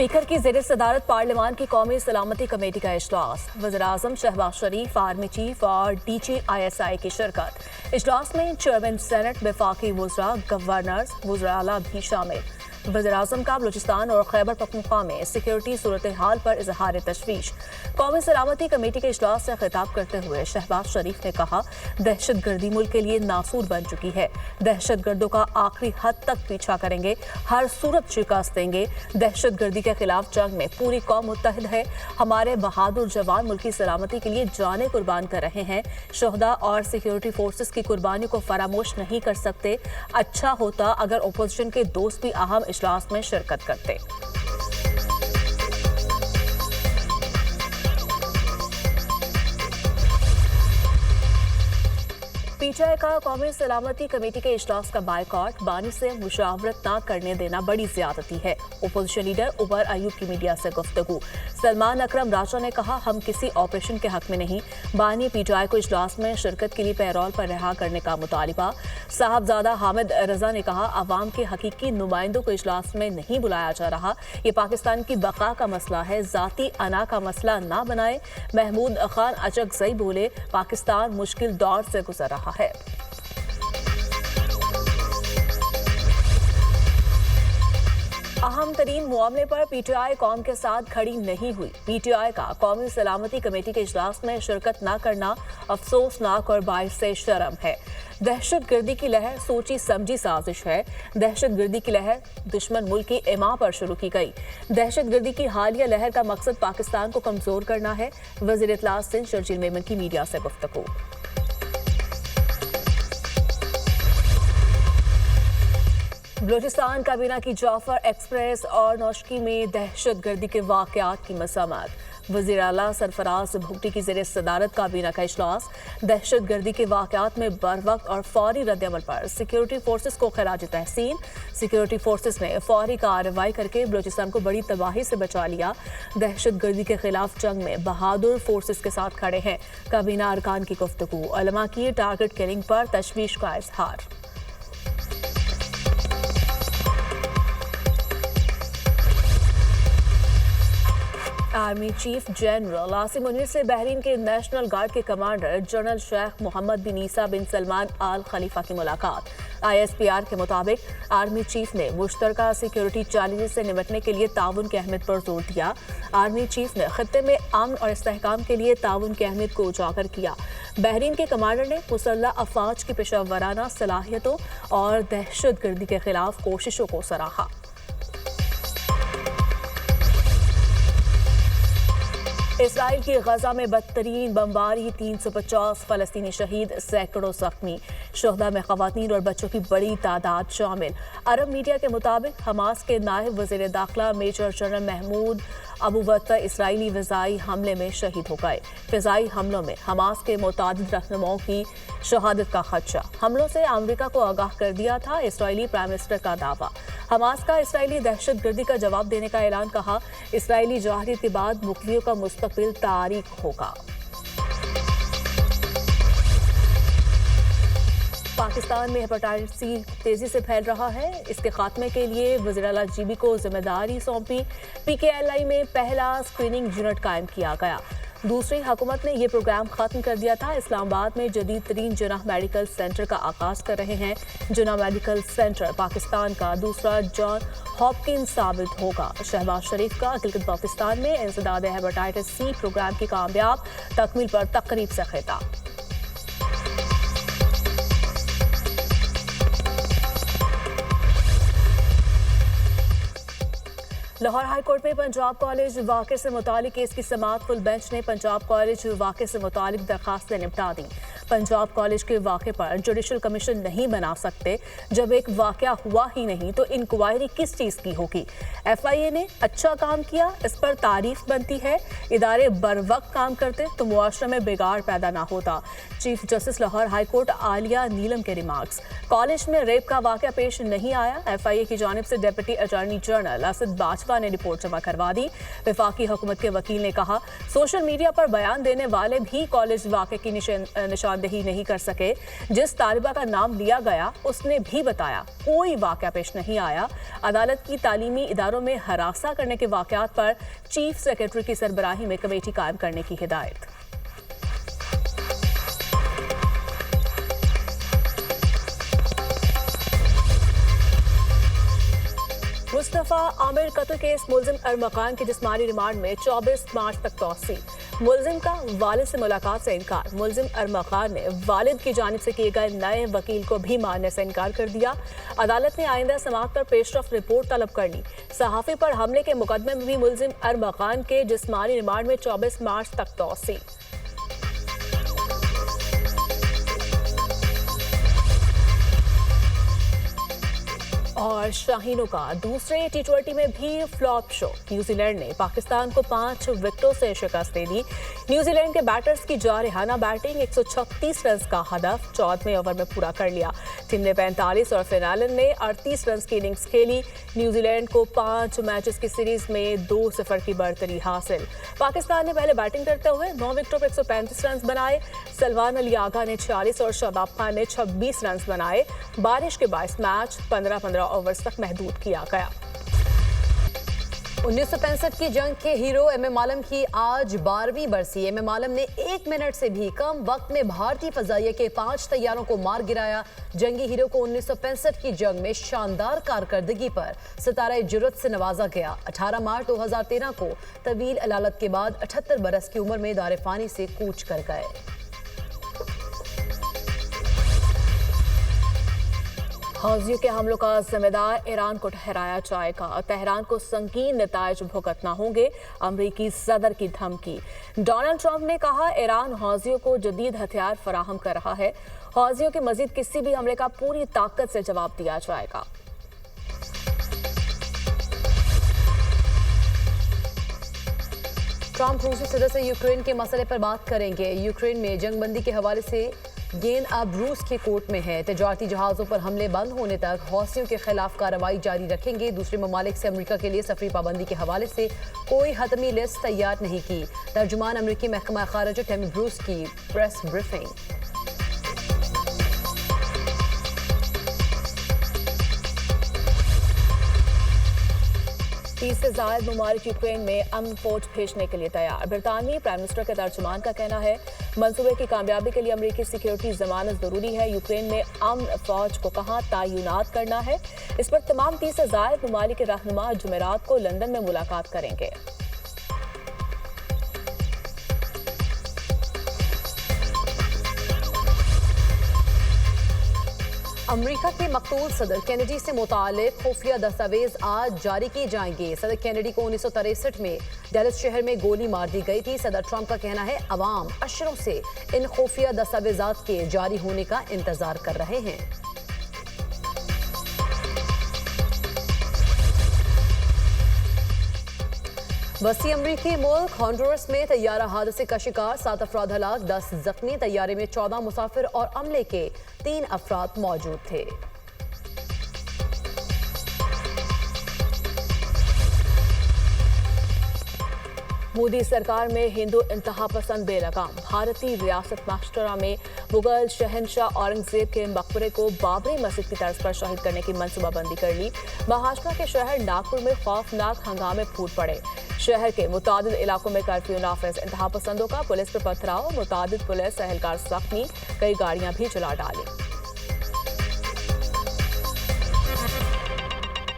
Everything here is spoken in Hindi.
स्पीकर की ज़ेर सदारत पार्लियामान की कौमी सलामती कमेटी का इजलास। वज़ीर-ए-आज़म शहबाज शरीफ, आर्मी चीफ और DGISI की शिरकत। इजलास में चेयरमैन सेनेट, वफाकी वज़रा, गवर्नर्स, वज़रा आला भी शामिल। वज़ीर-ए-आज़म का बलूचिस्तान और खैबर पख्तूनख्वा में सिक्योरिटी सूरत हाल पर इजहार तशवीश। कौमी सलामती कमेटी के इजलास से खिताब करते हुए शहबाज शरीफ ने कहा, दहशत गर्दी मुल्क के लिए नासूर बन चुकी है। दहशत गर्दों का आखिरी हद तक पीछा करेंगे, हर सूरत शिकस्त देंगे। दहशत गर्दी के खिलाफ जंग में पूरी कौम मुत्तहिद है। हमारे बहादुर जवान मुल्क की सलामती के लिए जानें कुर्बान कर रहे हैं। शोहदा और सिक्योरिटी फोर्सेस की कुर्बानियों को फरामोश नहीं कर सकते। अच्छा होता अगर ओपोजिशन के दोस्त भी अहम इजलास में शिरकत करते। PTI का कौमी सलामती कमेटी के इजलास का बायकॉट। बानी से मुशावरत न करने देना बड़ी ज्यादती है। ओपोजिशन लीडर उमर अयूब की मीडिया से गुफ्तगू। सलमान अकरम राजा ने कहा, हम किसी ऑपरेशन के हक में नहीं। बानी PTI को इजलास में शिरकत के लिए पैरोल पर रिहा करने का मुतालिबा। साहबजादा हामिद रजा ने कहा, अवाम के हकीकी नुमाइंदों को इजलास में नहीं बुलाया जा रहा। ये पाकिस्तान की बका का मसला है, जाती अना का मसला ना बनाए। महमूद खान अचकजई बोले, पाकिस्तान मुश्किल दौर से गुजर रहा है। अहम तरीन मामले पर PTI कौम के साथ खड़ी नहीं हुई। PTI का कौमी सलामती कमेटी के इजलास में शिरकत न करना अफसोसनाक और बाइसे शर्म है। दहशत गर्दी की लहर सोची समझी साजिश है। दहशत गर्दी की लहर दुश्मन मुल्क की इमा पर शुरू की गई। दहशत गर्दी की हालिया लहर का मकसद पाकिस्तान को कमजोर करना है। वज़ीर इत्तलात सिंध शर्जील मेमन की मीडिया से गुफ्तगू। बलूचिस्तान काबीना की जाफर एक्सप्रेस और नौशकी में दहशत गर्दी के वाकयात की मज़म्मत। वज़ीर आला सरफराज भुगटी की ज़ेर सदारत काबीना का इजलास। दहशत गर्दी के वाकयात में बरवक्त और फौरी रद्दअमल पर सिक्योरिटी फोर्सेस को खराज तहसीन। सिक्योरिटी फोर्सेस ने फौरी कार्रवाई करके बलूचिस्तान को बड़ी तबाही से बचा लिया। दहशत गर्दी के खिलाफ जंग में बहादुर फोर्सेस के साथ खड़े हैं। काबीना अरकान की गुफ्तगू। उलमा की टारगेट किलिंग पर तशवीश का इजहार। Army chief general Asim Munir से बहरीन के नेशनल गार्ड के कमांडर जनरल शेख मोहम्मद बिन ईसा बिन सलमान आल खलीफा की मुलाकात। ISPR के मुताबिक आर्मी चीफ ने मुश्तरका सिक्योरिटी चैलेंजेस से निपटने के लिए ताउन की अहमियत पर जोर दिया। आर्मी चीफ ने खत्ते में अमन और इस्तेहकाम के लिए ताउन की अहमियत को उजागर किया। बहरीन के कमांडर ने मुसल्लह अफवाज की पेशा-वराना सलाहियतों और दहशत गर्दी के खिलाफ कोशिशों को सराहा। इसराइल की गजा में बदतरीन बमबारी, 350 फलस्तीनी शहीद, सैकड़ों जख्मी। शोहदा में खवातीन और बच्चों की बड़ी तादाद शामिल। अरब मीडिया के मुताबिक हमास के नायब वज़ीर दाखिला मेजर जनरल महमूद अबू वत्ता इसराइली फ़िज़ाई हमले में शहीद हो गए। फ़िज़ाई हमलों में हमास के मुतादिद रहनुमाओं की शहादत का खदशा। हमलों से अमरीका को आगाह कर दिया था इसराइली प्राइम मिनिस्टर का दावा। हमास का इसराइली दहशत गर्दी का जवाब देने का ऐलान। कहा, इसराइली जाहिरियत के बाद मुख्तलियों का मुस्तकिल तारीख होगा। पाकिस्तान में हेपेटाइटिस सी तेजी से फैल रहा है। इसके खात्मे के लिए वज़ीर आला GB को जिम्मेदारी सौंपी। PKLI में पहला स्क्रीनिंग यूनिट कायम किया गया। दूसरी हुकूमत ने यह प्रोग्राम खत्म कर दिया था। इस्लामाबाद में जदीद तरीन जिनाह मेडिकल सेंटर का आगाज कर रहे हैं। जिनाह मेडिकल सेंटर पाकिस्तान का दूसरा जॉन हॉपकिंस साबित होगा। शहबाज शरीफ का गिलगित बाल्टिस्तान में इंसदाद हेपेटाइटिस सी प्रोग्राम की कामयाब तकमील पर तकरीब से खिताब। लाहौर हाई कोर्ट में पंजाब कॉलेज वाक़े से मुतालिक केस की समाअत फुल बेंच ने पंजाब कॉलेज वाक़े से मुतालिक दरखास्तें निपटा दी। पंजाब कॉलेज के वाक़े पर जुडिशल कमीशन नहीं बना सकते। जब एक वाक़या हुआ ही नहीं तो इंक्वायरी किस चीज़ की होगी। FIA ने अच्छा काम किया, इस पर तारीफ बनती है। इदारे बर वक्त काम करते तो मुआशरे में बिगाड़ पैदा ना होता। Chief justice Lahore high court Aalia Neelum के रिमार्क्स। कॉलेज में रेप का वाक़या पेश नहीं आया। FIA की जानिब से deputy attorney general Asad Bajwa ने रिपोर्ट जमा करवा दी। वफाकी हुकूमत के वकील ने कहा, सोशल मीडिया पर बयान देने वाले भी कॉलेज वाक़े की निशानदेही निशानदेही नहीं कर सके। जिस तालिबा का नाम लिया गया उसने भी बताया कोई वाकया पेश नहीं आया। अदालत की तालीमी इदारों में हरासा करने के वाकयात पर चीफ सेक्रेटरी की सरबराही में कमेटी कायम करने की हिदायत। मुस्तफा आमिर कत्ल केस मुलजिम अरमकान के जिस्मानी रिमांड में 24 मार्च तक तौसी। मुलजिम का वालिद से मुलाकात से इनकार। मुलजिम अरमकान ने वालिद की जानिब से किए गए नए वकील को भी मानने से इनकार कर दिया। अदालत ने आइंदा समाअत पर पेशरफ रिपोर्ट तलब कर ली। सहाफी पर हमले के मुकदमे में भी मुलजिम अरमकान के जिस्मानी रिमांड में 24 मार्च तक तौसी। और शाहीनों का दूसरे T20 में भी फ्लॉप शो। न्यूजीलैंड ने पाकिस्तान को 5 विकेटों से शिकस्त दे दी। न्यूजीलैंड के बैटर्स की जारहाना बैटिंग 136 रन का हदफ 14वें ओवर में पूरा कर लिया। टीम ने 45 और फिनालन ने 38 रन की इनिंग्स खेली। न्यूजीलैंड को 5 मैचेस की सीरीज में 2-0 की बढ़तरी हासिल। पाकिस्तान ने पहले बैटिंग करते हुए 9 विकेटों पर 135 रन बनाए। सलमान अली आगा ने 46 और शबाब खान ने 26 रन बनाए। बारिश के बायस मैच 15-15 ओवर्स तक महदूद किया गया। 1965 की जंग के हीरो एम.एम. आलम की आज 12वीं बरसी। एम.एम. आलम ने 1 मिनट से भी कम वक्त में भारतीय फजाइया के 5 तैयारों को मार गिराया। जंगी हीरो को 1965 की जंग में शानदार कारकर्दगी पर सितारा जुर्रत से नवाजा गया। 18 मार्च 2013 को तवील अलालत के बाद 78 बरस की उम्र में दारे फानी से कूच कर गए। हौजियों के हमलों का जिम्मेदार ईरान को ठहराया जाएगा। तेहरान को संगीन नतायज भुगतना होंगे। अमरीकी सदर की धमकी। डोनाल्ड ट्रंप ने कहा ईरान हौजियों को जदीद हथियार फराहम कर रहा है। हौजियों के मजीद किसी भी हमले का पूरी ताकत से जवाब दिया जाएगा। ट्रंप रूसी सदर से यूक्रेन के मसले पर बात करेंगे। यूक्रेन में जंगबंदी के हवाले से गेंद अब रूस के कोर्ट में है। तजारती जहाज़ों पर हमले बंद होने तक हौसियों के खिलाफ कार्रवाई जारी रखेंगे। दूसरे ममालिक से अमेरिका के लिए सफरी पाबंदी के हवाले से कोई हतमी लिस्ट तैयार नहीं की। तर्जुमान अमेरिकी महकमा खारजा टेमी ब्रूस की प्रेस ब्रीफिंग। 30 से ज्यादा ममालिक यूक्रेन में अमन फौज भेजने के लिए तैयार। बरतानवी प्राइम मिनिस्टर के तर्जुमान का कहना है मंसूबे की कामयाबी के लिए अमेरिकी सिक्योरिटी जमानत जरूरी है। यूक्रेन में अमन फौज को कहां तैनात करना है, इस पर तमाम 30 से ज्यादा ममालिक के रहनुमा जुमेरात को लंदन में मुलाकात करेंगे। अमेरिका के मकतूल सदर कैनेडी से मुतालिक खुफिया दस्तावेज आज जारी किए जाएंगे। सदर कैनेडी को 1963 में डैलस शहर में गोली मार दी गई थी। सदर ट्रंप का कहना है अवाम अशरों से इन खुफिया दस्तावेजात के जारी होने का इंतजार कर रहे हैं। वसी अमरीकी मुल्क हॉन्डुरस में तैयारा हादसे का शिकार 7 अफराद हलाक, 10 जख्मी। तैयारे में 14 मुसाफिर और अमले के 3 अफराद मौजूद थे। मोदी सरकार में हिंदू इंतहा पसंद बेलगाम। भारतीय रियासत महाराष्ट्र में मुगल शहनशाह औरंगजेब के मकबरे को बाबरी मस्जिद की तर्ज पर शहीद करने की मंसूबाबंदी कर ली। महाराष्ट्र के शहर नागपुर में खौफनाक हंगामे फूट पड़े। शहर के मुतादिद इलाकों में कर्फ्यू नाफिज। इंतहा पसंदों का पुलिस पर पथराव, मुतादिद पुलिस एहलकार जख्मी, कई गाड़ियां भी जला डाली।